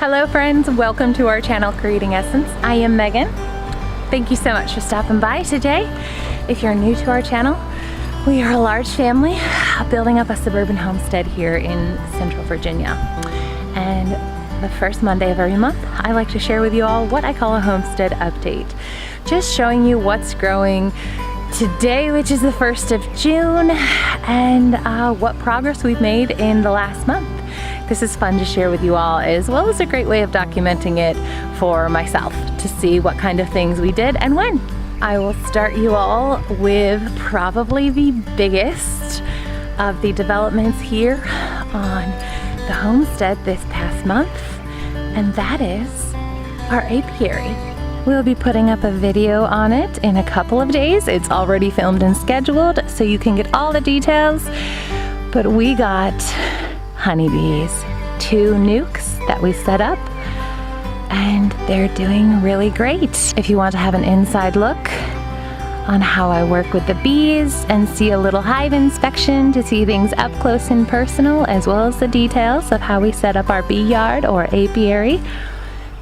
Hello friends, welcome to our channel Creating Essence. I am Megan. Thank you so much for stopping by today. If you're new to our channel, we are a large family building up a suburban homestead here in Central Virginia. And the first Monday of every month, I like to share with you all what I call a homestead update. Just showing you what's growing today, which is the 1st of June, and what progress we've made in the last month. This is fun to share with you all, as well as a great way of documenting it for myself to see what kind of things we did and when. I will start you all with probably the biggest of the developments here on the homestead this past month, and that is our apiary. We'll be putting up a video on it in a couple of days. It's already filmed and scheduled, so you can get all the details. But we got honeybees, 2 nukes that we set up, and they're doing really great. If you want to have an inside look on how I work with the bees and see a little hive inspection to see things up close and personal, as well as the details of how we set up our bee yard or apiary,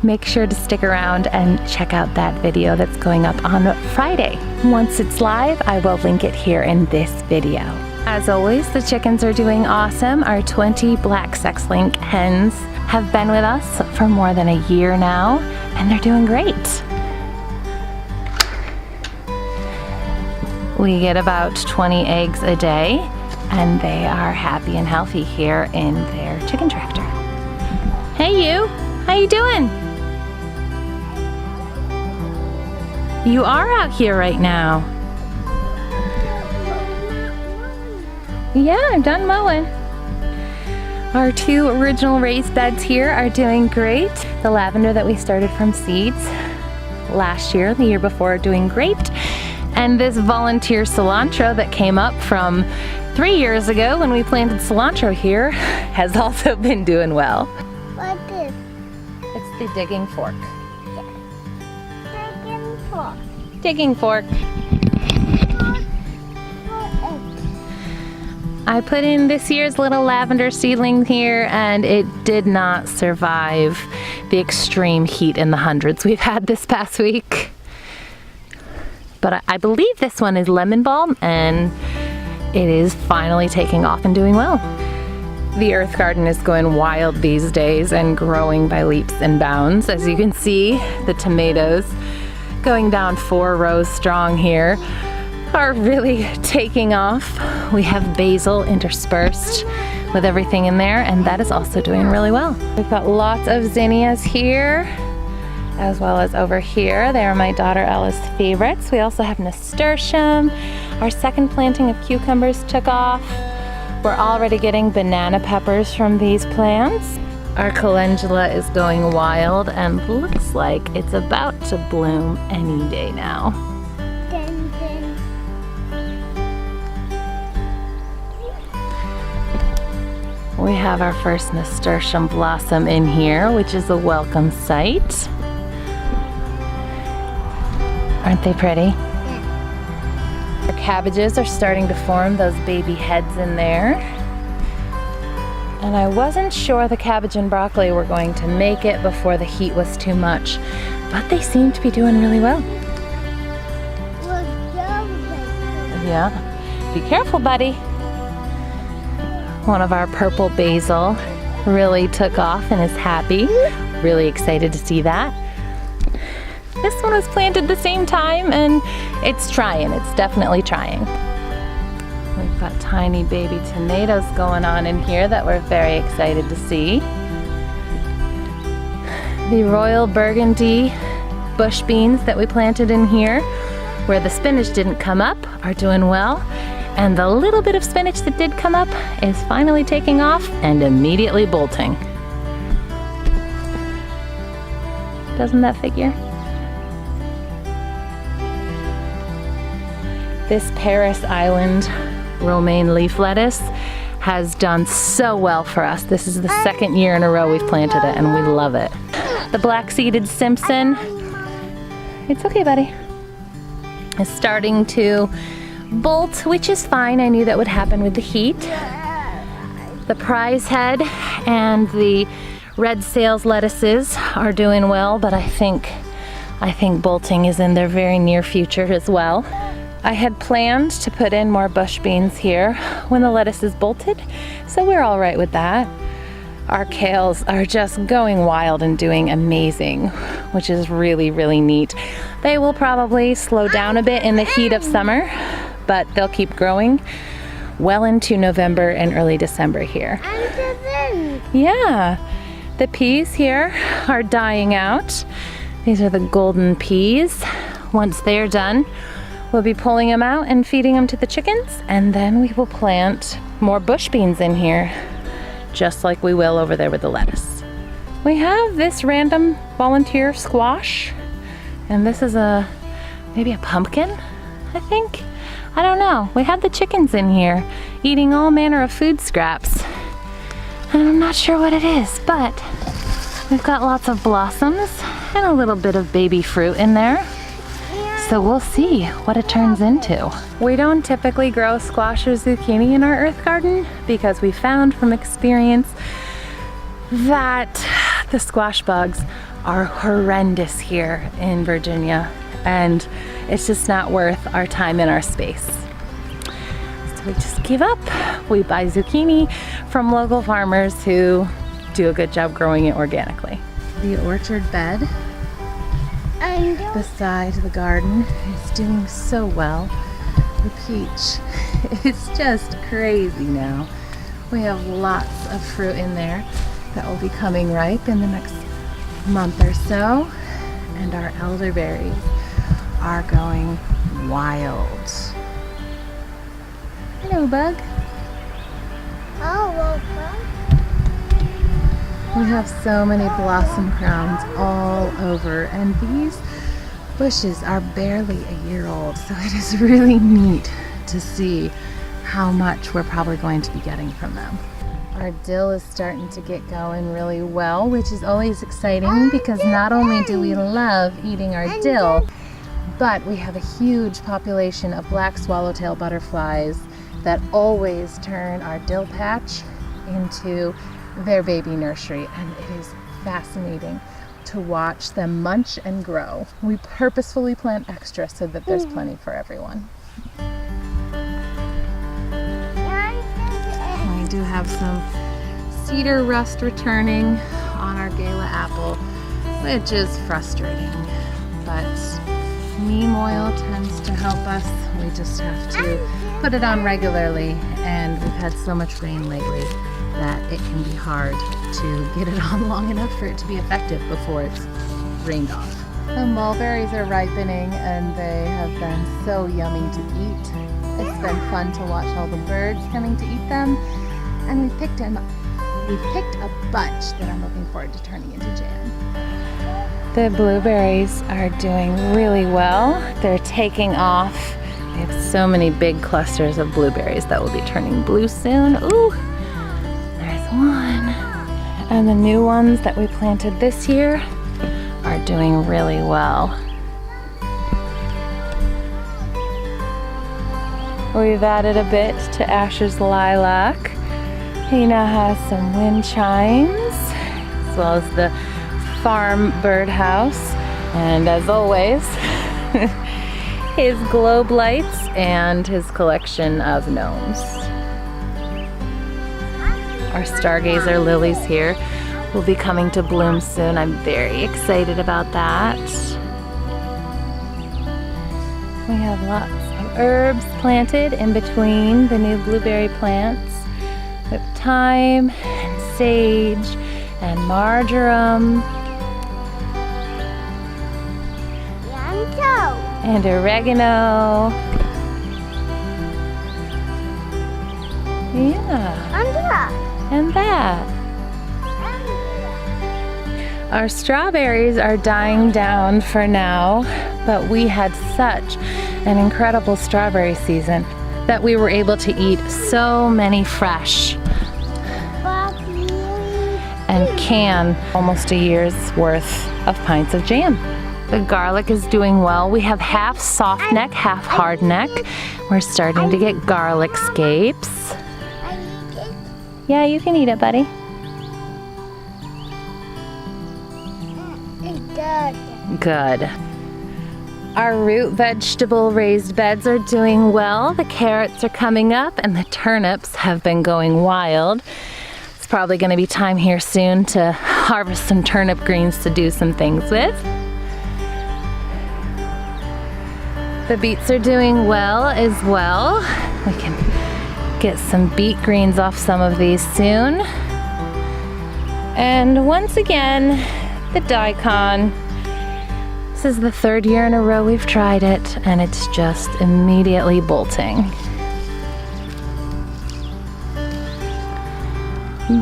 make sure to stick around and check out that video that's going up on Friday. Once it's live, I will link it here in this video. As always, the chickens are doing awesome. Our 20 black sex-link hens have been with us for more than a year now, and they're doing great. We get about 20 eggs a day, and they are happy and healthy here in their chicken tractor. Hey you, how you doing? You are out here right now. Yeah, I'm done mowing. Our 2 original raised beds here are doing great. The lavender that we started from seeds last year, the year before, doing great. And this volunteer cilantro that came up from 3 years ago when we planted cilantro here has also been doing well. What is? It's the digging fork. Digging fork. Digging fork. I put in this year's little lavender seedling here, and it did not survive the extreme heat in the hundreds we've had this past week. But I believe this one is lemon balm, and it is finally taking off and doing well. The earth garden is going wild these days and growing by leaps and bounds. As you can see, the tomatoes going down 4 rows strong here are really taking off. We have basil interspersed with everything in there, and that is also doing really well. We've got lots of zinnias here, as well as over here. They are my daughter Ella's favorites. We also have nasturtium. Our second planting of cucumbers took off. We're already getting banana peppers from these plants. Our calendula is going wild and looks like it's about to bloom any day now. We have our first nasturtium blossom in here, which is a welcome sight. Aren't they pretty? Yeah. Our cabbages are starting to form those baby heads in there. And I wasn't sure the cabbage and broccoli were going to make it before the heat was too much, but they seem to be doing really well. Yeah. Be careful, buddy. One of our purple basil really took off and is happy. Really excited to see that. This one was planted the same time, and it's trying. It's definitely trying. We've got tiny baby tomatoes going on in here that we're very excited to see. The royal burgundy bush beans that we planted in here, where the spinach didn't come up, are doing well. And the little bit of spinach that did come up is finally taking off and immediately bolting. Doesn't that figure? This Paris Island romaine leaf lettuce has done so well for us. This is the 2nd year in a row we've planted it, and we love it. The black-seeded Simpson, it's okay, buddy, is starting to bolt, which is fine. I knew that would happen with the heat. The prize head and the red sales lettuces are doing well, but I think bolting is in their very near future as well. I had planned to put in more bush beans here when the lettuce is bolted, so we're all right with that. Our kales are just going wild and doing amazing, which is really, really neat. They will probably slow down a bit in the heat of summer, but they'll keep growing well into November and early December here. Yeah, the peas here are dying out. These are the golden peas. Once they're done, we'll be pulling them out and feeding them to the chickens, and then we will plant more bush beans in here, just like we will over there with the lettuce. We have this random volunteer squash, and this is maybe a pumpkin, I think. I don't know. We had the chickens in here eating all manner of food scraps, and I'm not sure what it is, but we've got lots of blossoms and a little bit of baby fruit in there. So we'll see what it turns into. We don't typically grow squash or zucchini in our earth garden because we found from experience that the squash bugs are horrendous here in Virginia, and it's just not worth our time and our space. So we just give up. We buy zucchini from local farmers who do a good job growing it organically. The orchard bed beside the garden is doing so well. The peach is just crazy now. We have lots of fruit in there that will be coming ripe in the next month or so, and our elderberries are going wild. Hello, bug. We have so many blossom crowns all over, and these bushes are barely a year old, so it is really neat to see how much we're probably going to be getting from them. Our dill is starting to get going really well, which is always exciting because not only do we love eating our dill, but we have a huge population of black swallowtail butterflies that always turn our dill patch into their baby nursery, and it is fascinating to watch them munch and grow. We purposefully plant extra so that there's plenty for everyone. We do have some cedar rust returning on our Gala apple, which is frustrating, but neem oil tends to help us. We just have to put it on regularly, and we've had so much rain lately that it can be hard to get it on long enough for it to be effective before it's rained off. The mulberries are ripening, and they have been so yummy to eat. It's been fun to watch all the birds coming to eat them, and we've picked a bunch that I'm looking forward to turning into jam. The blueberries are doing really well. They're taking off. We have so many big clusters of blueberries that will be turning blue soon. Ooh, there's one. And the new ones that we planted this year are doing really well. We've added a bit to Asher's lilac. He now has some wind chimes, as well as the farm birdhouse, and as always, his globe lights and his collection of gnomes. Our stargazer lilies here will be coming to bloom soon. I'm very excited about that. We have lots of herbs planted in between the new blueberry plants, with thyme and sage and marjoram and oregano. Yeah. And that. Our strawberries are dying down for now, but we had such an incredible strawberry season that we were able to eat so many fresh and can almost a year's worth of pints of jam. The garlic is doing well. We have half soft neck, half hard neck. We're starting to get garlic scapes. Yeah, you can eat it, buddy. Good. Our root vegetable raised beds are doing well. The carrots are coming up and the turnips have been going wild. It's probably going to be time here soon to harvest some turnip greens to do some things with. The beets are doing well as well. We can get some beet greens off some of these soon. And once again, the daikon. This is the 3rd year in a row we've tried it, and it's just immediately bolting.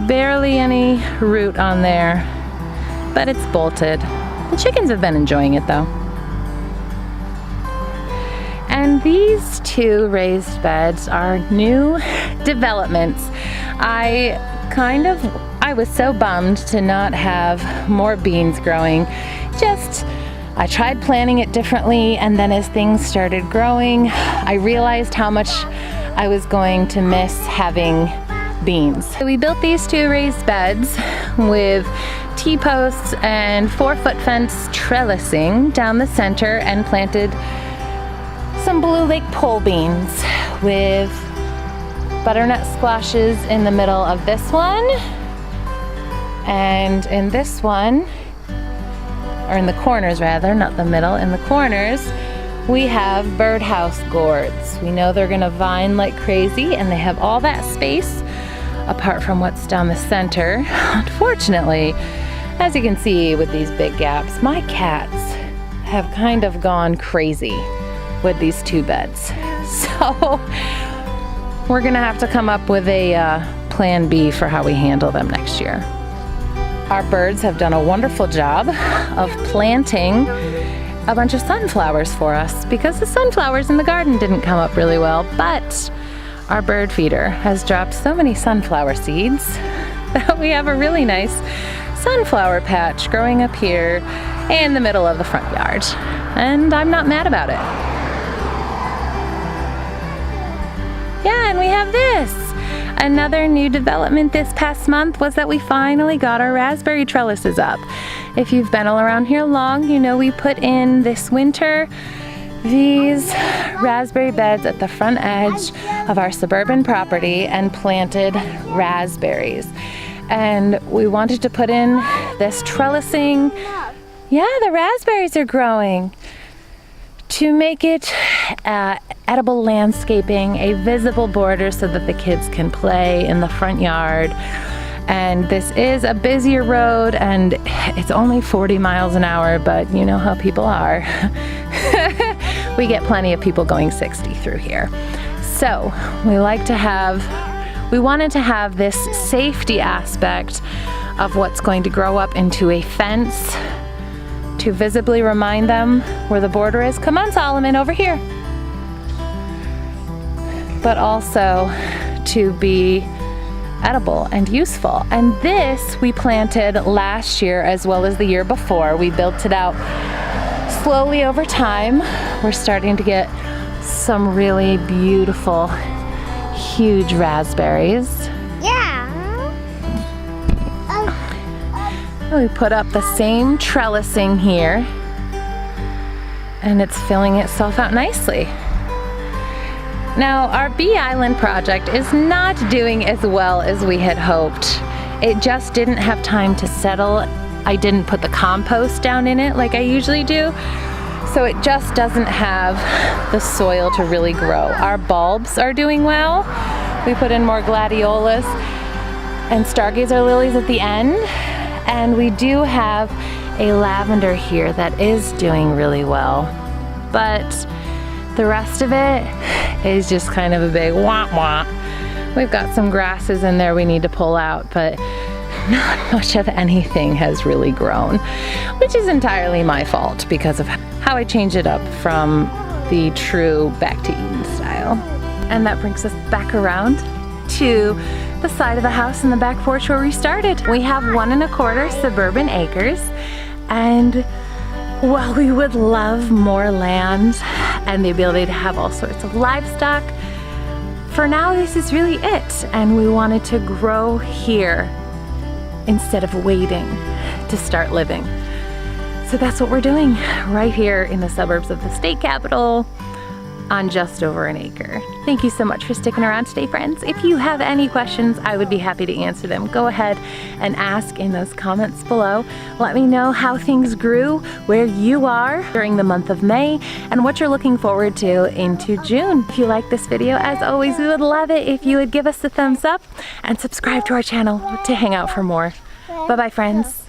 Barely any root on there, but it's bolted. The chickens have been enjoying it though. And these 2 raised beds are new developments. I was so bummed to not have more beans growing. I tried planting it differently, and then as things started growing, I realized how much I was going to miss having beans. So we built these 2 raised beds with T-posts and 4-foot fence trellising down the center and planted some Blue Lake pole beans with butternut squashes in the middle of this one. And in this one, or in the corners rather, not the middle, in the corners, we have birdhouse gourds. We know they're gonna vine like crazy, and they have all that space apart from what's down the center. Unfortunately, as you can see with these big gaps, my cats have kind of gone crazy with these 2 beds. So we're gonna have to come up with a plan B for how we handle them next year. Our birds have done a wonderful job of planting a bunch of sunflowers for us because the sunflowers in the garden didn't come up really well, but our bird feeder has dropped so many sunflower seeds that we have a really nice sunflower patch growing up here in the middle of the front yard. And I'm not mad about it. Yeah, and we have this. Another new development this past month was that we finally got our raspberry trellises up. If you've been all around here long, you know we put in this winter these raspberry beds at the front edge of our suburban property and planted raspberries. And we wanted to put in this trellising. Yeah, the raspberries are growing. To make it edible landscaping, a visible border so that the kids can play in the front yard. And this is a busier road and it's only 40 miles an hour, but you know how people are. We get plenty of people going 60 through here. So we wanted to have this safety aspect of what's going to grow up into a fence to visibly remind them where the border is. Come on, Solomon, over here. But also to be edible and useful. And this we planted last year as well as the year before. We built it out slowly over time. We're starting to get some really beautiful, huge raspberries. We put up the same trellising here and it's filling itself out nicely. Now our Bee Island project is not doing as well as we had hoped. It just didn't have time to settle. I didn't put the compost down in it like I usually do, so it just doesn't have the soil to really grow. Our bulbs are doing well. We put in more gladiolas and stargazer lilies at the end. And we do have a lavender here that is doing really well, but the rest of it is just kind of a big wah-wah. We've got some grasses in there we need to pull out, but not much of anything has really grown, which is entirely my fault because of how I changed it up from the true back to Eden style. And that brings us back around to the side of the house and the back porch where we started. We have 1 1/4 suburban acres, and while we would love more land and the ability to have all sorts of livestock, for now this is really it, and we wanted to grow here instead of waiting to start living. So that's what we're doing right here in the suburbs of the state capital on just over an acre. Thank you so much for sticking around today, friends. If you have any questions, I would be happy to answer them. Go ahead and ask in those comments below. Let me know how things grew, where you are during the month of May, and what you're looking forward to into June. If you like this video, as always, we would love it if you would give us a thumbs up and subscribe to our channel to hang out for more. Bye-bye, friends.